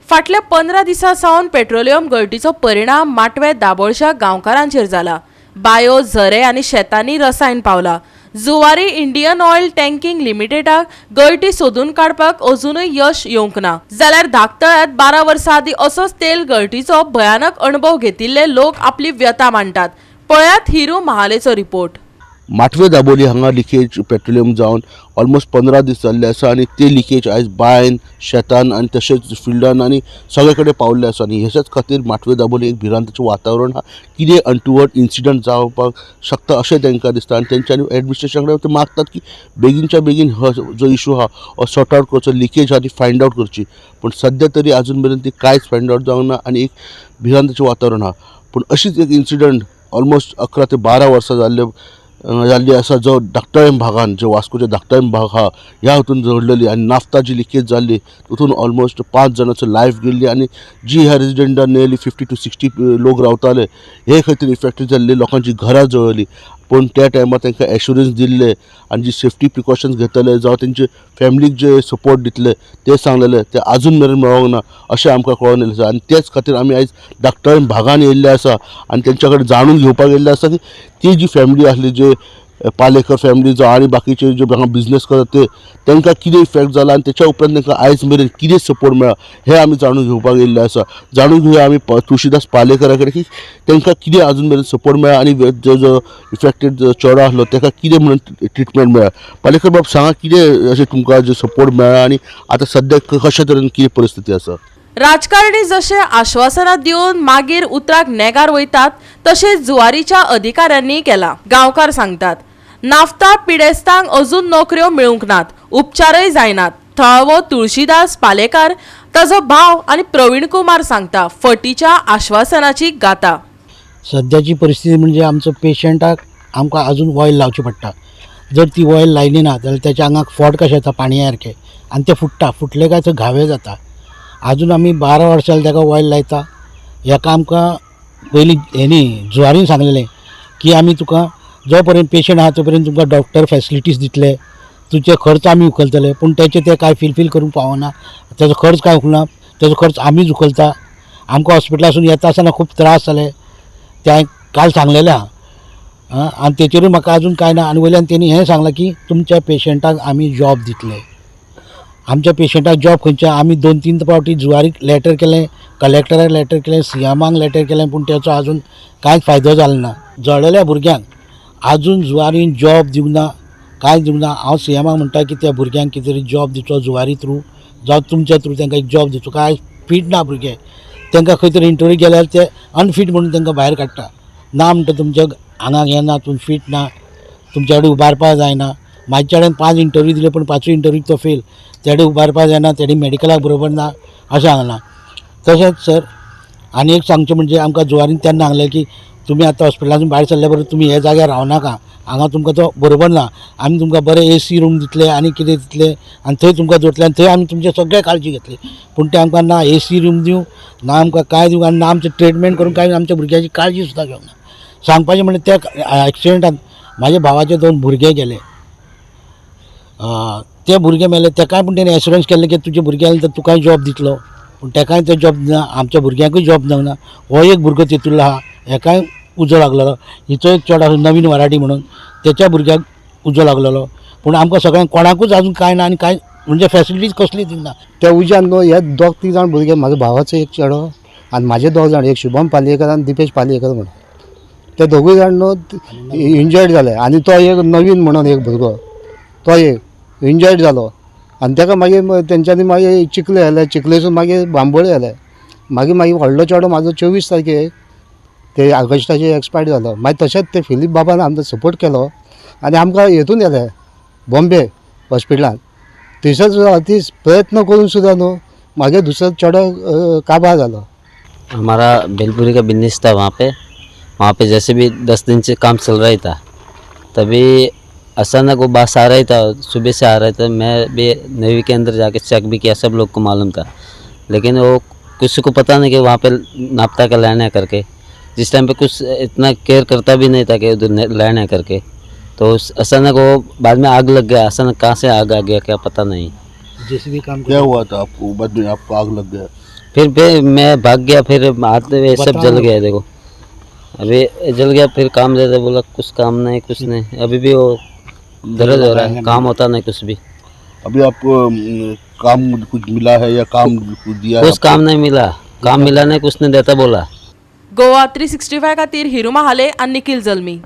फाटल्या 15 दिसां सावन पेट्रोलियम गळतीचो परिणाम माटवे दाबोळच्या गांवकारांचेर जाला। बायो, झरे आनी शेतांनी रसायन पावला। जुवारी इंडियन ऑयल टँकिंग लिमिटेडाक गळती सोदून काडपाक अजूनय यश येवंक ना। जाल्यार धाकतळ्यात 12 वर्सां आदीं असोच तेल गळतीचो भयानक अणभव घेतिल्ले लोक आपली व्यथा मांडटात। पळयात हिरू महालेचो रिपोर्ट। माटवे दाबोली हांगा लिकेज पेट्रोलियम जावन ऑलमोस्ट 15 दीस जाल्ले आसा आनी ते लिकेज आयज बायन, शेतान आनी तशेंच फिल्डान आनी सगळे कडेन पावल्ले आसा आनी हेच्याच खातीर माटवे दाबोली एक भिरांताचें वातावरण आहा। कितें अनटुवर्ड इन्सिडंट जावपाक शकता अशें तांकां दिसता आनी तेंच्यांनी एडमिनिस्ट्रेशन कडेन ते मागतात की बेगीनच्या बेगीन हो जो इशू आहा हो सॉर्ट आउट करचो, लिकेज आहा ती फायंड आउट करची। पूण सद्या तरी आजून मेरेन ती कांयच फायंड आउट जावंक ना आनी एक भिरांताचें वातावरण आहा। पूण अशीच एक इन्सिडंट ऑलमोस्ट 11 ते 12 वर्सां जाल्ली आसा जो धाकटळें भागान जो वास्कोचे धाकटळें भाग हा ह्या हातून जोडलेली आनी नाफ्ता जी लिकेज जाल्ली तितून ऑलमोस्ट 5 जाणांचो लायफ गेल्ली आनी जी ह्या रेजिडेंटान नियरली 50 to 60 लोक रावताले हे खातीर इफेक्टेड जाल्ले लोकांची घरां जळली। पूण त्या टायमार तांकां एश्युरन्स दिल्ले आनी जी सेफ्टी प्रिकॉशन्स घेतले जावं तेंचे फॅमिलीक जे सपोर्ट दितले ते सांगलेले ते आजून मेरेन मेळोंक ना अशें आमकां कळोन येयलें आसा। आनी तेच खातीर आमी आयज धाकटळें भागान येयल्ले आसा आनी तेंच्या कडेन जाणून घेवपाक येयल्ले आसा की ती जी फॅमिली आसली जे पालेकर फॅमिली जो आनी बाकीचे जे हांगा बिझनेस करता तांकां कितें इफेक्ट जाला आनी तेच्या उपरांत तांकां आयज मेरेन कितें सपोर्ट मेळ्ळा हे आमी जाणून घेवपाक येयल्ले आसा। जाणून घेवया आमी तुळशीदास पालेकरा कडेन की तांकां कितें आजून मेरेन सपोर्ट मेळ्ळा आनी जो इफेक्टेड चेडो आसलो ताका कितें म्हणून ट्रिटमेंट मेळ्ळा। पालेकर बाब सांगा कितें अशें तुमकां जो सपोर्ट मेळ्ळा आनी आतां सद्याक कशा तरेन कितें परिस्थिती आसा? राजकारणी जशे आश्वासनां दिवन मागीर उतराक नेगार वयतात तशेंच जुवारीच्या अधिकाऱ्यांनी केला। गांवकार सांगतात नाफ्ता पिडेस्तांक अजून नोकऱ्यो मेळूंक नात, उपचारय जायनात। थळावो तुळशीदास पालेकार ताजो भाव आनी प्रवीण कुमार सांगता फटीच्या आश्वासनाची गाथा। सध्याची परिस्थिती म्हणजे आमचो पेशंटाक आमकां अजून ऑयल लावची पडटा। जर ती ऑयल लायली ना जाल्यार त्याच्या आंगाक फोड कशें येता पाणया सारकें आनी ते फुटले काय थंय घावे जाता। अजून आमी 12 वर्सां जाली ताका ऑयल लायता। हेका आमकां पयलीं हेणी जुवारीन सांगलेलें की आमी तुका जो पर्यंत पेशंट आहा तो पर्यंत तुमकां डॉक्टर फॅसिलिटीज दितले, तुजे खर्च आमी उखलतले। पूण तेचे ते कांय फिलफील करूंक पावना, तेजो खर्च कांय उखलना, तेजो खर्च आमीच उखलता। आमकां हॉस्पिटलासून येता आसतना खूब त्रास जाले ते हांवें काल सांगलेलें आहा आनी तेचेरूय म्हाका अजून कांय ना। आनी वयल्यान तेणी हें सांगलां की तुमच्या पेशंटाक आमी जॉब दितले। आमच्या पेशंटाक जॉब खंयचे आमी 2-3 फावटी जुवारीक लेटर केलें, कलेक्टराक लेटर केलें, सीएमाक लेटर केलें, पूण तेचो अजून कांयच फायदो जालो ना। जळलेल्या भुरग्यांक अजून जुवारीन जॉब दिवंक ना, कांय दिवंक ना। हांव सीएमाक म्हणटा की त्या भुरग्यांक कितें तरी जॉब दिवचो जुवारी थ्रू जावं तुमच्या थ्रू तांकां एक जॉब दिवचो। कांय फीट ना भुरगे, तांकां खंय तरी इंटरव्यू गेल्यार ते अनफीट म्हणून तांकां भायर काडटा। ना म्हणटा तुमच्या आंगाक येना, तुमी फीट ना, तुमच्या कडेन उबारपा जायना। म्हाज्या कडेन 5 इंटरव्यू दिले पूण 5 इंटरव्यू तो फेल, तेडे उबारपा जायना, तेडे मेडिकलाक बरोबर ना अशें सांगलां। तशेंच सर आनी एक सांगचें म्हणजे आमकां जुवारीन तेन्ना सांगलें की तुमी आतां हॉस्पिटलासून भायर सरले बरोबर तुमी हे जाग्यार रावनाका, हांगा तुमकां तो बरोबर ना। आमी तुमकां बरें AC रूम दितले आनी कितें दितले आनी थंय तुमकां दवरतले आनी थंय आमी तुमचे सगळे काळजी घेतली। पूण ते आमकां ना AC रूम दिवं ना आमकां कांय दिवं आनी ना आमचें ट्रिटमेंट करून कांय आमच्या भुरग्याची काळजी सुद्दां घेवंक ना। सांगपाचें म्हणजे त्या एक्सिडेंटान म्हाज्या भावाचे 2 भुरगे गेले, ते भुरगे मेले। तेकाय पूण तेणें एश्युरन्स केल्लें की तुजे भुरगे जाले तर तुकाय जॉब दितलो, पूण तेकाय तो जॉब दिना। आमच्या भुरग्यांकूय जॉब दिवंक ना। हो एक भुरगो तितूरलो आहा, हेकाय उजो लागलेलो। हिचो एक चेडो नवीन वराडी म्हणून तेच्या भुरग्याक उजो लागलेलो। पूण आमकां सगळ्यांक कोणाकूच अजून कांय ना आनी कांय म्हणजे फॅसिलिटीज कसली दिना। त्या उज्यान न्हू हे 2-3 जाण भुरगे म्हाजो भावाचो एक चेडो आनी म्हाजे 2 जाण, एक शुभम पालयेकर आनी दिपेश पालयेकर म्हणून, ते दोगूय जाण न्हू इंजर्ड जाले। आनी तो एक नवीन म्हणून एक भुरगो तो एक इंजर्ड जालो आनी ताका मागीर तेंच्यांनी मागीर चिखले व्हेले, चिखलेसून मागीर बांबोळे व्हेले। मागीर व्हडलो चेडो म्हाजो 24 तारखेक ते ऑगस्टाचे एक्सपायर्ड जालो। मागीर तशेंच ते फिलीप बाबान आमकां सपोर्ट केलो आनी आमकां हेतून येले बॉम्बे हॉस्पिटलान। थंयसर सुद्दां अती प्रयत्न करून सुद्दां न्हू मागीर दुसरो चेडो काबार जालो। हमारा भेलपुरी का बिजनेस था वहाँ पे जैसे भी 10 दिन से काम चल रहा था, तभी अचानक वो बस आ रही था, सुबह से आ रहा था। मैं भी नेवी के अंदर जाके चेक भी किया, सब लोग को मालूम था, लेकिन वो किसी को पता नहीं कि वहाँ पे नाप्ता का लैंड है करके। जिस टाइम पे कुछ इतना केयर करता भी नहीं था कि उधर लैंड है करके, तो अचानक वो बाद में आग लग गया। अचानक कहाँ से आग आ गया क्या पता नहीं। जैसे भी काम क्या हुआ था आपको बाद में आपको आग लग गया? फिर मैं भाग गया, फिर हाथ में सब बताओ। जल गया। देखो अभी जल गया, फिर काम देते, बोला कुछ काम नहीं, कुछ नहीं, अभी भी वो दर्द हो रहा है, काम होता नहीं कुछ भी। अभी आपको काम कुछ मिला है या काम कुछ दिया है कुछ काम नहीं मिला, काम मिला नहीं, कुछ नहीं देता बोला। गोवा 365 खातीर हिरू महाले आनी निखिल जल्मी.